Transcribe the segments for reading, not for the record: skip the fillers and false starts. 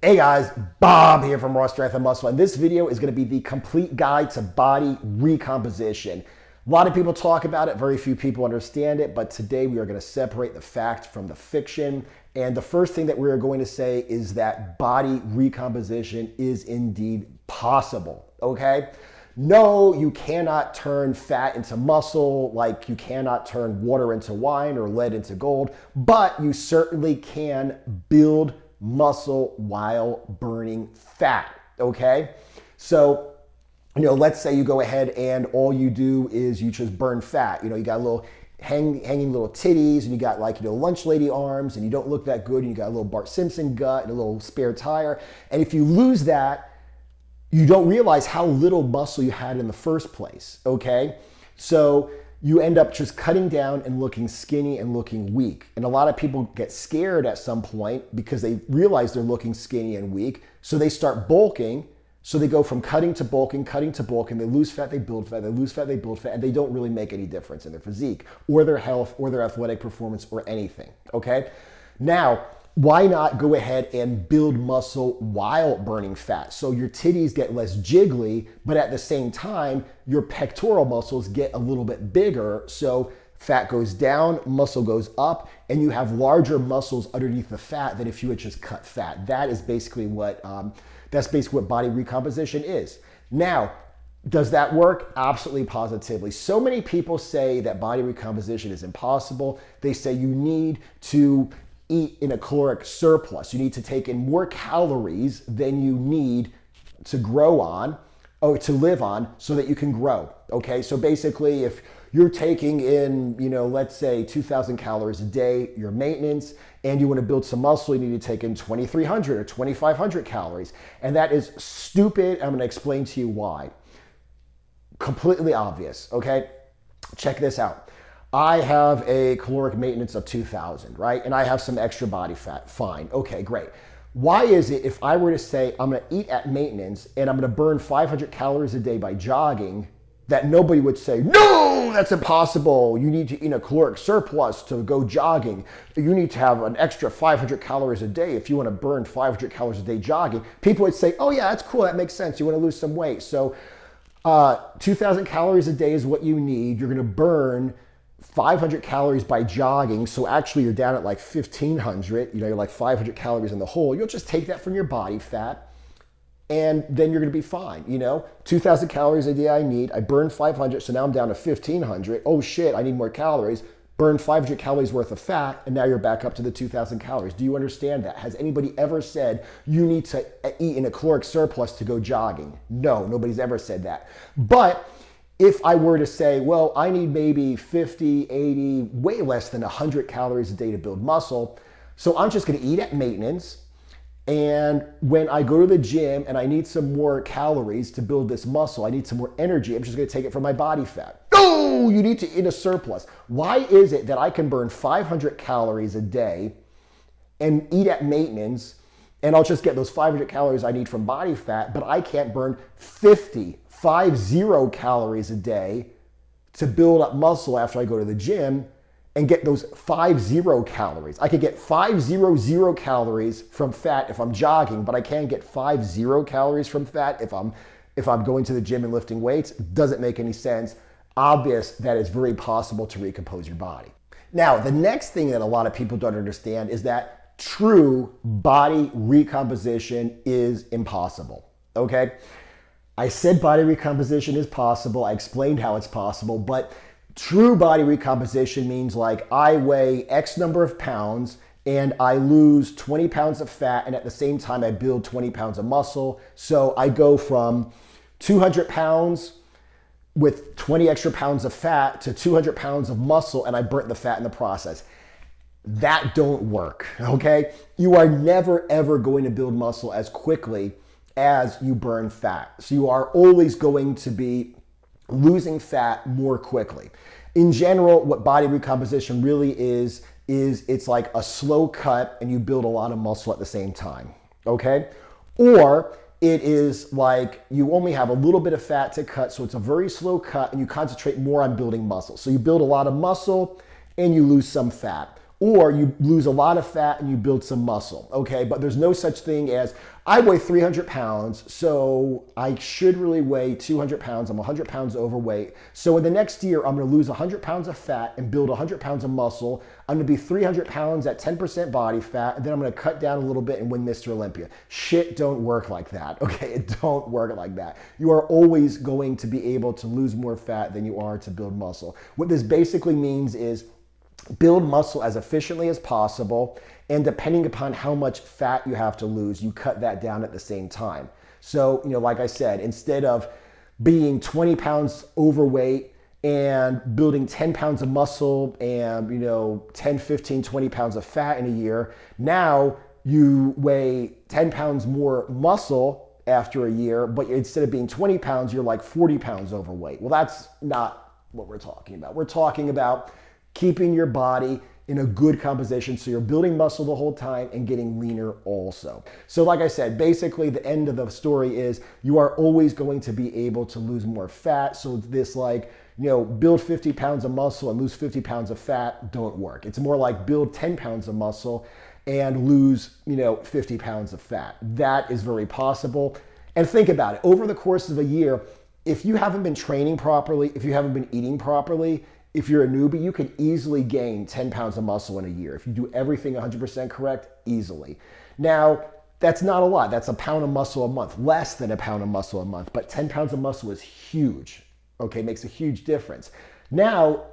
Hey guys, Bob here from Raw Strength and Muscle, and this video is going to be the complete guide to body recomposition. A lot of people talk about it, very few people understand it, but today we are going to separate the fact from the fiction. And the first thing that we are going to say is that body recomposition is indeed possible, okay? No, you cannot turn fat into muscle like you cannot turn water into wine or lead into gold, but you certainly can build muscle while burning fat, okay? So, let's say you go ahead and all you do is you just burn fat. You got a little hanging little titties and you got lunch lady arms and you don't look that good and you got a little Bart Simpson gut and a little spare tire. And if you lose that, you don't realize how little muscle you had in the first place, okay? So you end up just cutting down and looking skinny and looking weak. And a lot of people get scared at some point because they realize they're looking skinny and weak. So they start bulking. So they go from cutting to bulking. They lose fat, they build fat, they lose fat, they build fat, and they don't really make any difference in their physique or their health or their athletic performance or anything, okay? Now, why not go ahead and build muscle while burning fat? So your titties get less jiggly, but at the same time, your pectoral muscles get a little bit bigger. So fat goes down, muscle goes up, and you have larger muscles underneath the fat than if you had just cut fat. That is basically what body recomposition is. Now, does that work? Absolutely, positively. So many people say that body recomposition is impossible. They say you need to eat in a caloric surplus. You need to take in more calories than you need to grow on or to live on so that you can grow. Okay, so basically if you're taking in, let's say 2,000 calories a day, your maintenance, and you want to build some muscle, you need to take in 2,300 or 2,500 calories. And that is stupid. I'm going to explain to you why. Completely obvious, okay? Check this out. I have a caloric maintenance of 2,000, right? And I have some extra body fat. Fine. Okay, great. Why is it if I were to say I'm going to eat at maintenance and I'm going to burn 500 calories a day by jogging, that nobody would say, no, that's impossible. You need to eat a caloric surplus to go jogging. You need to have an extra 500 calories a day if you want to burn 500 calories a day jogging. People would say, oh yeah, that's cool. That makes sense. You want to lose some weight. So 2,000 calories a day is what you need. You're going to burn 500 calories by jogging. So actually you're down at like 1,500, you're like 500 calories in the hole. You'll just take that from your body fat and then you're going to be fine. 2,000 calories a day I need. I burned 500. So now I'm down to 1,500. Oh shit, I need more calories. Burn 500 calories worth of fat. And now you're back up to the 2,000 calories. Do you understand that? Has anybody ever said you need to eat in a caloric surplus to go jogging? No, nobody's ever said that. But if I were to say, well, I need maybe 50, 80, way less than 100 calories a day to build muscle, so I'm just going to eat at maintenance, and when I go to the gym and I need some more calories to build this muscle, I need some more energy, I'm just going to take it from my body fat. No, you need to eat a surplus. Why is it that I can burn 500 calories a day and eat at maintenance, and I'll just get those 500 calories I need from body fat, but I can't burn 50 calories a day to build up muscle after I go to the gym and get those 50 calories. I could get 500 calories from fat if I'm jogging, but I can't get 50 calories from fat if I'm going to the gym and lifting weights. Doesn't make any sense. Obvious that it's very possible to recompose your body. Now, the next thing that a lot of people don't understand is that true body recomposition is impossible, okay? I said body recomposition is possible. I explained how it's possible, but true body recomposition means like I weigh X number of pounds and I lose 20 pounds of fat, and at the same time I build 20 pounds of muscle. So I go from 200 pounds with 20 extra pounds of fat to 200 pounds of muscle, and I burnt the fat in the process. That don't work, okay? You are never ever going to build muscle as quickly as you burn fat. So you are always going to be losing fat more quickly. In general, what body recomposition really is it's like a slow cut and you build a lot of muscle at the same time, okay? Or it is like you only have a little bit of fat to cut, so it's a very slow cut and you concentrate more on building muscle. So you build a lot of muscle and you lose some fat. or you lose a lot of fat and you build some muscle, okay? But there's no such thing as, I weigh 300 pounds, so I should really weigh 200 pounds. I'm 100 pounds overweight. So in the next year, I'm gonna lose 100 pounds of fat and build 100 pounds of muscle. I'm gonna be 300 pounds at 10% body fat, and then I'm gonna cut down a little bit and win Mr. Olympia. Shit don't work like that, okay? It don't work like that. You are always going to be able to lose more fat than you are to build muscle. What this basically means is, build muscle as efficiently as possible, and depending upon how much fat you have to lose, you cut that down at the same time. So, like I said, instead of being 20 pounds overweight and building 10 pounds of muscle and, 10, 15, 20 pounds of fat in a year, now you weigh 10 pounds more muscle after a year, but instead of being 20 pounds, you're like 40 pounds overweight. Well, that's not what we're talking about. We're talking about keeping your body in a good composition so you're building muscle the whole time and getting leaner also. So like I said, basically the end of the story is you are always going to be able to lose more fat. So this build 50 pounds of muscle and lose 50 pounds of fat don't work. It's more like build 10 pounds of muscle and lose 50 pounds of fat. That is very possible. And think about it, over the course of a year, if you haven't been training properly, if you haven't been eating properly, if you're a newbie, you can easily gain 10 pounds of muscle in a year. If you do everything 100% correct, easily. Now, that's not a lot. That's a pound of muscle a month, less than a pound of muscle a month, but 10 pounds of muscle is huge, okay? Makes a huge difference. Now,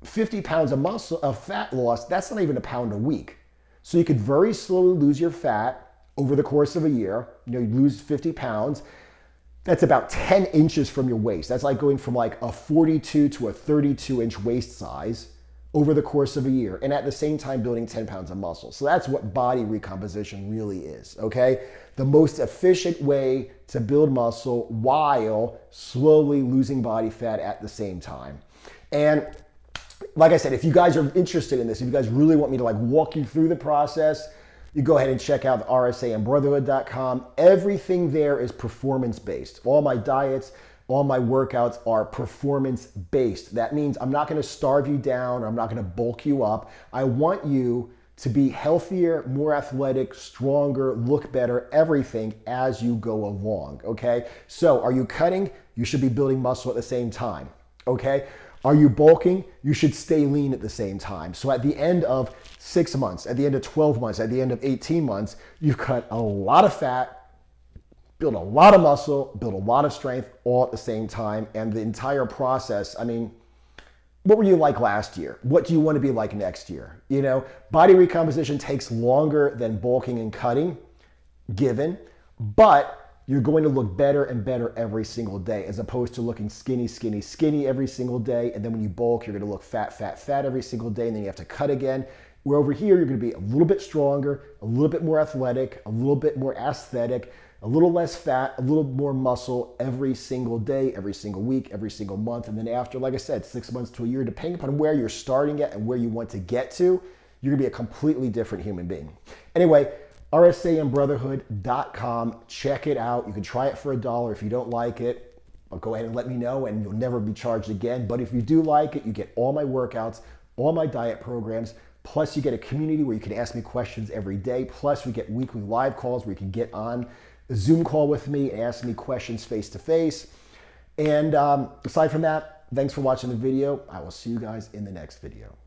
50 pounds of fat loss, that's not even a pound a week. So you could very slowly lose your fat over the course of a year. You lose 50 pounds. That's about 10 inches from your waist. That's like going from like a 42 to a 32 inch waist size over the course of a year, and at the same time building 10 pounds of muscle. So that's what body recomposition really is, okay? The most efficient way to build muscle while slowly losing body fat at the same time. And like I said, if you guys are interested in this, if you guys really want me to walk you through the process, you go ahead and check out RSAandbrotherhood.com. Everything there is performance-based. All my diets, all my workouts are performance-based. That means I'm not gonna starve you down, or I'm not gonna bulk you up. I want you to be healthier, more athletic, stronger, look better, everything as you go along, okay? So are you cutting? You should be building muscle at the same time, okay? Are you bulking? You should stay lean at the same time. So at the end of 6 months, at the end of 12 months, at the end of 18 months, you've cut a lot of fat, build a lot of muscle, build a lot of strength all at the same time. And the entire process, what were you like last year? What do you want to be like next year? Body recomposition takes longer than bulking and cutting, given, but you're going to look better and better every single day, as opposed to looking skinny, skinny, skinny every single day. And then when you bulk, you're going to look fat, fat, fat every single day. And then you have to cut again. Where over here, you're going to be a little bit stronger, a little bit more athletic, a little bit more aesthetic, a little less fat, a little more muscle every single day, every single week, every single month. And then after, like I said, 6 months to a year, depending upon where you're starting at and where you want to get to, you're going to be a completely different human being. Anyway, RSAandbrotherhood.com. Check it out. You can try it for $1. If you don't like it, go ahead and let me know, and you'll never be charged again. But if you do like it, you get all my workouts, all my diet programs, plus you get a community where you can ask me questions every day. Plus we get weekly live calls where you can get on a Zoom call with me and ask me questions face to face. And aside from that, thanks for watching the video. I will see you guys in the next video.